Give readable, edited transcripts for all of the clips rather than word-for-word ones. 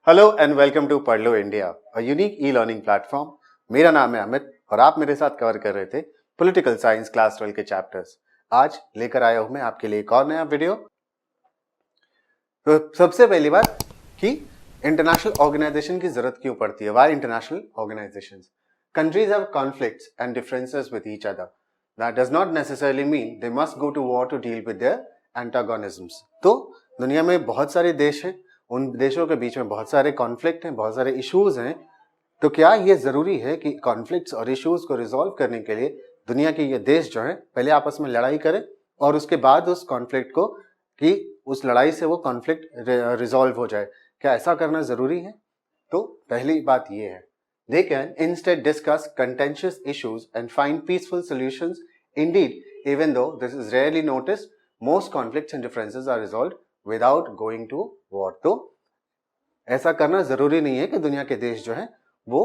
Hello and welcome to Padh Lo India, a unique e learning platform. मेरा नाम है अमित और आप मेरे साथ कवर कर रहे थे पॉलिटिकल साइंस क्लास 12 के चैप्टर्स। आज लेकर आया हूं मैं आपके लिए एक और नया वीडियो। तो सबसे पहली बात कि इंटरनेशनल ऑर्गेनाइजेशन की जरूरत क्यों पड़ती है। Why international organisations? Countries have conflicts and differences with each other. That does not necessarily mean they must go to war to deal with their antagonisms. तो दुनिया में बहुत सारे देश हैं, उन देशों के बीच में बहुत सारे कॉन्फ्लिक्ट हैं, बहुत सारे इश्यूज हैं। तो क्या ये जरूरी है कि कॉन्फ्लिक्ट्स और इश्यूज को रिजॉल्व करने के लिए दुनिया के ये देश जो हैं पहले आपस में लड़ाई करें और उसके बाद उस कॉन्फ्लिक्ट को कि उस लड़ाई से वो कॉन्फ्लिक्ट रिजॉल्व हो जाए? क्या ऐसा करना जरूरी है? तो पहली बात ये है, they can instead discuss contentious issues and find peaceful solutions. Indeed, even though this is rarely noticed, most conflicts and differences are resolved without going to war. तो ऐसा करना जरूरी नहीं है कि दुनिया के देश जो हैं वो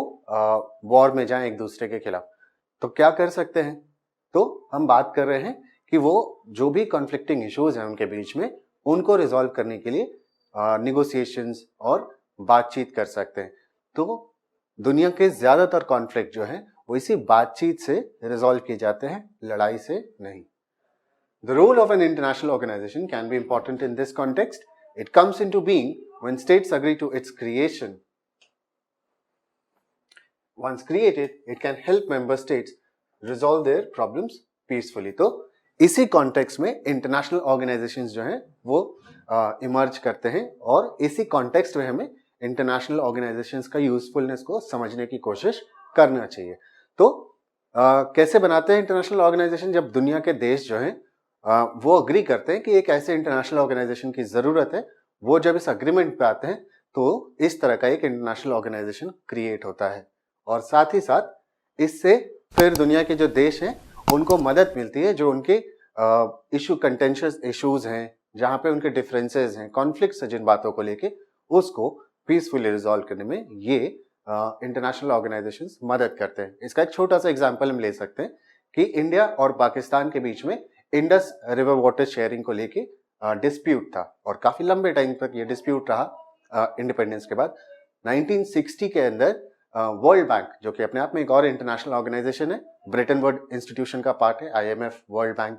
वॉर में जाएं एक दूसरे के खिलाफ। तो क्या कर सकते हैं? तो हम बात कर रहे हैं कि वो जो भी कॉन्फ्लिक्टिंग इश्यूज हैं उनके बीच में उनको रिजॉल्व करने के लिए निगोशिएशंस और बातचीत कर सकते हैं। तो दुनिया के ज्यादातर कॉन्फ्लिक्ट जो हैं वो इसी बातचीत से रिजॉल्व किए जाते हैं, लड़ाई से नहीं। The role of an international organization can be important in this context. It comes into being when states agree to its creation. Once created, it can help member states resolve their problems peacefully. तो इसी context में international organisations जो हैं वो emerge करते हैं और इसी कॉन्टेक्स्ट में हमें इंटरनेशनल ऑर्गेनाइजेशंस का यूजफुलनेस को समझने की कोशिश करना चाहिए। तो कैसे बनाते हैं इंटरनेशनल ऑर्गेनाइजेशन? जब दुनिया के देश जो हैं वो अग्री करते हैं कि एक ऐसे इंटरनेशनल ऑर्गेनाइजेशन की जरूरत है, वो जब इस अग्रीमेंट पे आते हैं तो इस तरह का एक इंटरनेशनल ऑर्गेनाइजेशन क्रिएट होता है और साथ ही साथ इससे फिर दुनिया के जो देश हैं उनको मदद मिलती है, जो उनके इशू कंटेंशियस इश्यूज हैं, जहां पे उनके डिफरेंसेस हैं, कॉन्फ्लिक्ट्स हैं जिन बातों को लेके, उसको पीसफुली रिजॉल्व करने में ये इंटरनेशनल ऑर्गेनाइजेशंस मदद करते हैं। इसका एक छोटा सा एग्जांपल हम ले सकते हैं कि इंडिया और पाकिस्तान के बीच में इंडस रिवर वाटर शेयरिंग को लेके डिस्प्यूट था और काफी लंबे टाइम तक ये डिस्प्यूट रहा इंडिपेंडेंस के बाद। 1960 के अंदर वर्ल्ड बैंक, जो कि अपने आप में एक और इंटरनेशनल ऑर्गेनाइजेशन है, ब्रिटेन वुड्स इंस्टीट्यूशन का पार्ट है, IMF, वर्ल्ड बैंक।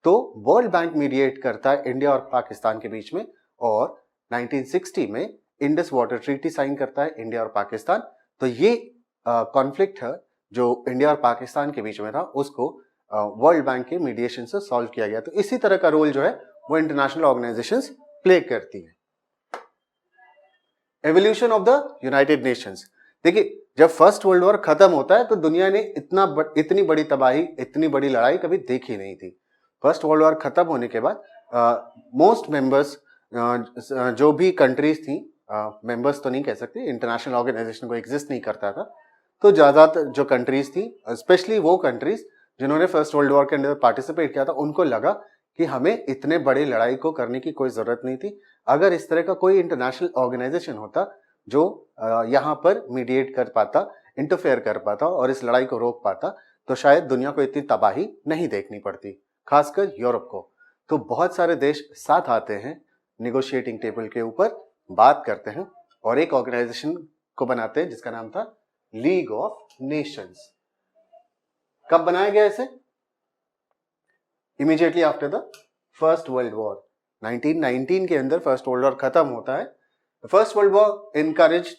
तो वर्ल्ड बैंक मीडिएट करता है इंडिया और पाकिस्तान के बीच में और 1960 में इंडस वाटर ट्रीटी साइन करता है इंडिया और पाकिस्तान। तो ये कॉन्फ्लिक्ट है जो इंडिया और पाकिस्तान के बीच में था, उसको वर्ल्ड बैंक के मीडिएशन से सॉल्व किया गया। तो इसी तरह का रोल जो है वो इंटरनेशनल ऑर्गेनाइजेशंस प्ले करती है। Evolution of the United Nations. देखिए, जब फर्स्ट वर्ल्ड वॉर खत्म होता है तो दुनिया ने इतनी बड़ी तबाही, इतनी बड़ी लड़ाई कभी देखी नहीं थी। फर्स्ट वर्ल्ड वॉर खत्म होने के बाद मोस्ट मेंबर्स, जो भी कंट्रीज थी, मेंबर्स तो नहीं कह सकते, इंटरनेशनल ऑर्गेनाइजेशन को एग्जिस्ट नहीं करता था, तो ज्यादातर जो कंट्रीज थी, स्पेशली वो कंट्रीज जिन्होंने फर्स्ट वर्ल्ड वॉर के अंदर पार्टिसिपेट किया था, उनको लगा कि हमें इतने बड़ी लड़ाई को करने की कोई जरूरत नहीं थी। अगर इस तरह का कोई इंटरनेशनल ऑर्गेनाइजेशन होता जो यहाँ पर मीडिएट कर पाता, इंटरफेयर कर पाता और इस लड़ाई को रोक पाता, तो शायद दुनिया को इतनी तबाही नहीं देखनी पड़ती, खासकर यूरोप को। तो बहुत सारे देश साथ आते हैं, निगोशिएटिंग टेबल के ऊपर बात करते हैं और एक ऑर्गेनाइजेशन को बनाते हैं जिसका नाम था लीग ऑफ नेशंस। कब बनाया गया इसे? Immediately after the first world war. 1919 के अंदर फर्स्ट वर्ल्ड वॉर खत्म होता है। First world war encouraged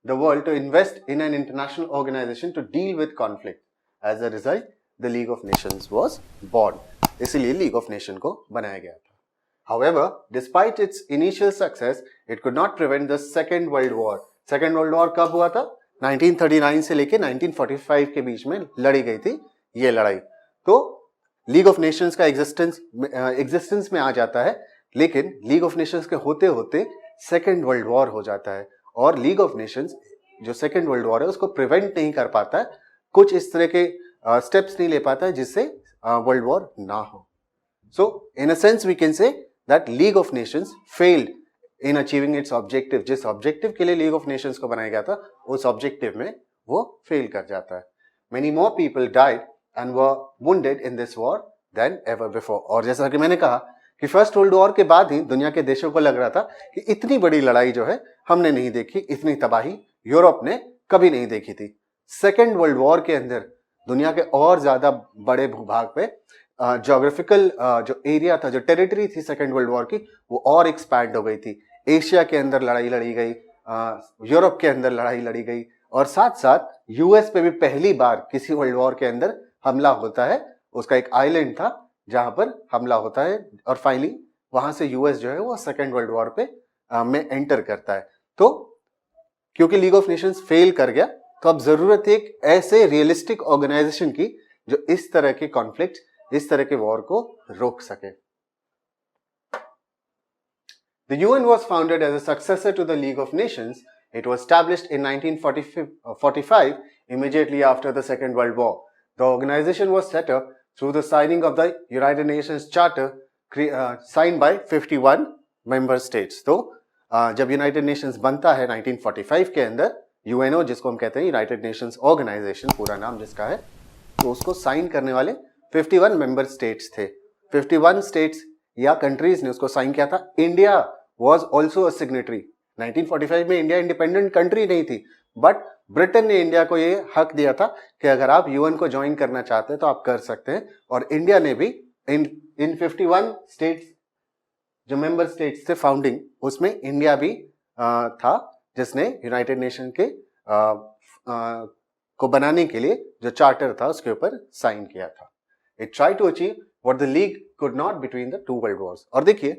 the world to invest in an international organization to deal with conflict. As a result, the League of Nations was born. इसीलिए league of nation को बनाया गया था। However, despite its initial success, it could not prevent the Second World War. Second World War कब हुआ था? 1939 से लेके 1945 के बीच में लड़ी गई थी ये लड़ाई। तो लीग ऑफ नेशंस का एग्जिस्टेंस में आ जाता है, लेकिन लीग ऑफ नेशंस के होते होते सेकेंड वर्ल्ड वॉर हो जाता है और लीग ऑफ नेशंस जो सेकेंड वर्ल्ड वॉर है उसको प्रिवेंट नहीं कर पाता है, कुछ इस तरह के स्टेप्स नहीं ले पाता है जिससे वर्ल्ड वॉर ना हो। So in a sense we can say that league of nations failed in achieving its objective. जिस ऑब्जेक्टिव के लिए लीग ऑफ नेशंस को बनाया गया था, उस ऑब्जेक्टिव में वो फेल कर जाता है। Many more people died and were wounded in this war than ever before. और जैसा कि मैंने कहा कि फर्स्ट वर्ल्ड वॉर के बाद ही दुनिया के देशों को लग रहा था कि इतनी बड़ी लड़ाई जो है हमने नहीं देखी, इतनी तबाही यूरोप ने कभी नहीं देखी थी। सेकेंड वर्ल्ड वॉर के अंदर दुनिया के और ज्यादा बड़े भूभाग पे ज्योग्राफिकल जो एरिया था, जो टेरिटरी थी सेकेंड वर्ल्ड वॉर की, वो और एक्सपैंड हो गई थी। एशिया के अंदर लड़ाई लड़ी गई, यूरोप के अंदर लड़ाई लड़ी गई, और साथ साथ यूएस पे भी पहली बार किसी वर्ल्ड वॉर के अंदर हमला होता है। उसका एक आइलैंड था जहां पर हमला होता है, और फाइनली वहां से यूएस जो है वो सेकेंड वर्ल्ड वॉर पे में एंटर करता है। तो क्योंकि लीग ऑफ नेशंस फेल कर गया, तो अब जरूरत है एक ऐसे रियलिस्टिक ऑर्गेनाइजेशन की जो इस तरह के कॉन्फ्लिक्ट, इस तरह के वॉर को रोक सके। The UN was founded as a successor to the League of Nations. It was established in 1945, immediately after the Second World War. The organization was set up through the signing of the United Nations Charter, signed by 51 member states. तो जब United Nations बनता है 1945 के अंदर, UNO जिसको हम कहते हैं यूनाइटेड नेशंस ऑर्गेनाइजेशन, पूरा नाम जिसका है, तो उसको साइन करने वाले 51 मेंबर स्टेट्स थे। 51 स्टेट्स या कंट्रीज ने उसको साइन किया था। India was also a signatory. 1945 में इंडिया इंडिपेंडेंट कंट्री नहीं थी, बट ब्रिटेन ने इंडिया को ये हक दिया था कि अगर आप यूएन को ज्वाइन करना चाहते हैं तो आप कर सकते हैं। और इंडिया ने भी इन 51 स्टेट्स जो मेंबर स्टेट्स थे फाउंडिंग, उसमें इंडिया भी था, जिसने यूनाइटेड नेशन के को बनाने के लिए जो चार्टर था उसके ऊपर साइन किया था। It try to achieve what the league could not between the two world wars. और देखिए,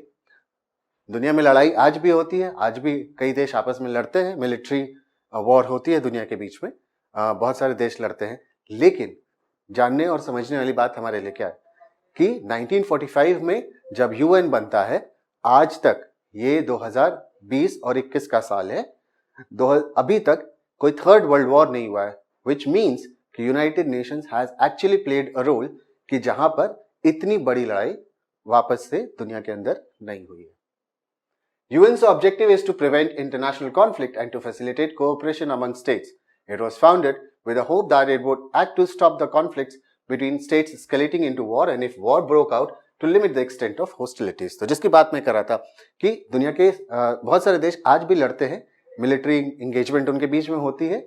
दुनिया में लड़ाई आज भी होती है, आज भी कई देश आपस में लड़ते हैं, मिलिट्री वॉर होती है दुनिया के बीच में, बहुत सारे देश लड़ते हैं। लेकिन जानने और समझने वाली बात हमारे लिए क्या है कि 1945 में जब यूएन बनता है, आज तक, ये 2020 और 21 का साल है, अभी तक कोई थर्ड वर्ल्ड वॉर नहीं हुआ है, विच मीन्स कि united nations has actually played a role कि जहां पर इतनी बड़ी लड़ाई वापस से दुनिया के अंदर नहीं हुई है। UN's objective is to prevent international conflict and to facilitate cooperation among states. It was founded with the hope that it would act to stop the conflicts between states escalating into war, and if war broke out, to limit the extent of hostilities. तो जिसकी बात मैं कर रहा था कि दुनिया के बहुत सारे देश आज भी लड़ते हैं, मिलिट्री इंगेजमेंट उनके बीच में होती है,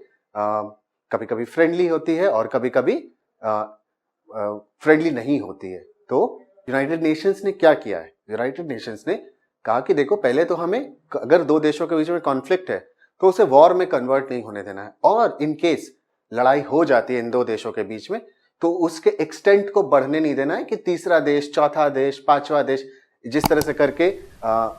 कभी कभी फ्रेंडली होती है और कभी कभी फ्रेंडली नहीं होती है। तो यूनाइटेड नेशंस ने क्या किया है? यूनाइटेड नेशंस ने कहा कि देखो, पहले तो हमें, अगर दो देशों के बीच में कॉन्फ्लिक्ट है तो उसे वॉर में कन्वर्ट नहीं होने देना है, और इन केस लड़ाई हो जाती है इन दो देशों के बीच में तो उसके एक्सटेंट को बढ़ने नहीं देना है कि तीसरा देश, चौथा देश, पांचवा देश, जिस तरह से करके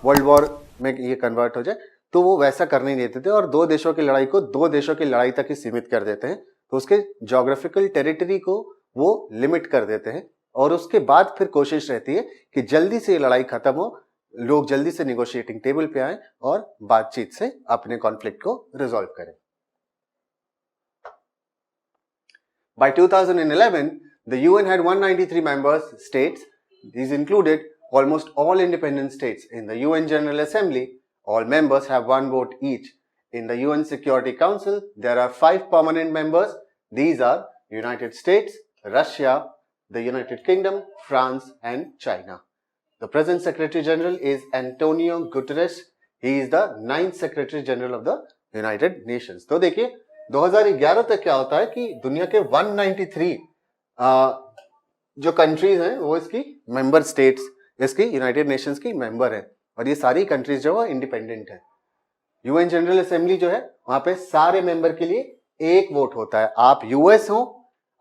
वर्ल्ड वॉर में ये कन्वर्ट हो जाए, तो वो वैसा करने नहीं देते थे और दो देशों की लड़ाई को दो देशों की लड़ाई तक ही सीमित कर देते हैं। तो उसके ज्योग्राफिकल टेरिटरी को वो लिमिट कर देते हैं, और उसके बाद फिर कोशिश रहती है कि जल्दी से ये लड़ाई खत्म हो, लोग जल्दी से निगोशिएटिंग टेबल पे आए और बातचीत से अपने कॉन्फ्लिक्ट को रिजॉल्व करें। By 2011, the UN had 193 member states. These included almost all independent states. In the UN General Assembly, all members have one vote each. In the UN Security Council, there are 5 permanent members. These are United States, Russia, the United Kingdom, France, and China. The present Secretary General is Antonio Guterres. He is the 9th Secretary General of the United Nations. तो देखिए, 2011 तक क्या होता है कि दुनिया के 193 जो कंट्रीज हैं वो इसकी मेंबर स्टेट्स, इसकी यूनाइटेड नेशंस की मेंबर है, और ये सारी कंट्रीज जो है इंडिपेंडेंट है। यूएन जनरल असेंबली जो है, वहां पे सारे मेंबर के लिए एक वोट होता है। आप यूएस हो,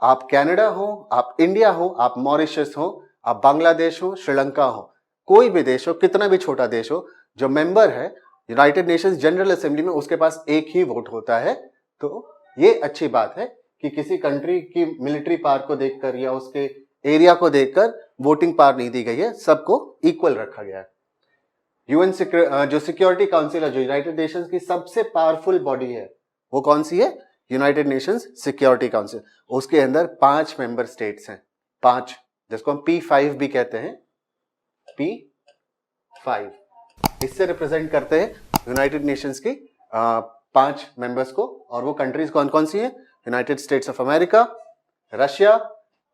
आप कनाडा हो, आप इंडिया हो, आप मॉरिशस हो, आप बांग्लादेश हो, श्रीलंका हो, कोई भी देश हो, कितना भी छोटा देश हो, जो मेंबर है यूनाइटेड नेशंस जनरल असेंबली में, उसके पास एक ही वोट होता है। तो ये अच्छी बात है कि किसी कंट्री की मिलिट्री पावर को देखकर या उसके एरिया को देखकर वोटिंग पावर नहीं दी गई है, सबको इक्वल रखा गया है। यूएन जो सिक्योरिटी काउंसिल है, जो यूनाइटेड नेशंस की सबसे पावरफुल बॉडी है, वो कौन सी है? United Nations security council. उसके अंदर 5 मेंबर स्टेट्स हैं, 5, जिसको हम P5 भी कहते हैं। P5 इससे रिप्रेजेंट करते हैं यूनाइटेड नेशंस की 5 मेंबर्स को, और वो कंट्रीज कौन कौन सी है? United states of America, Russia,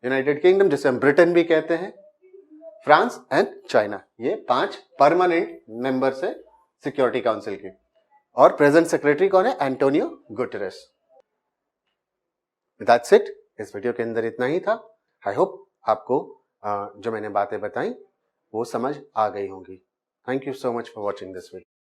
United kingdom जिसे हम ब्रिटेन भी कहते हैं, फ्रांस एंड चाइना। ये 5 परमानेंट मेंबर्स है सिक्योरिटी काउंसिल के। और प्रेजेंट सेक्रेटरी कौन है? Antonio Guterres. दैट्स इट, इस वीडियो के अंदर इतना ही था। आई होप आपको जो मैंने बातें बताई वो समझ आ गई होंगी। Thank you so much for watching this video.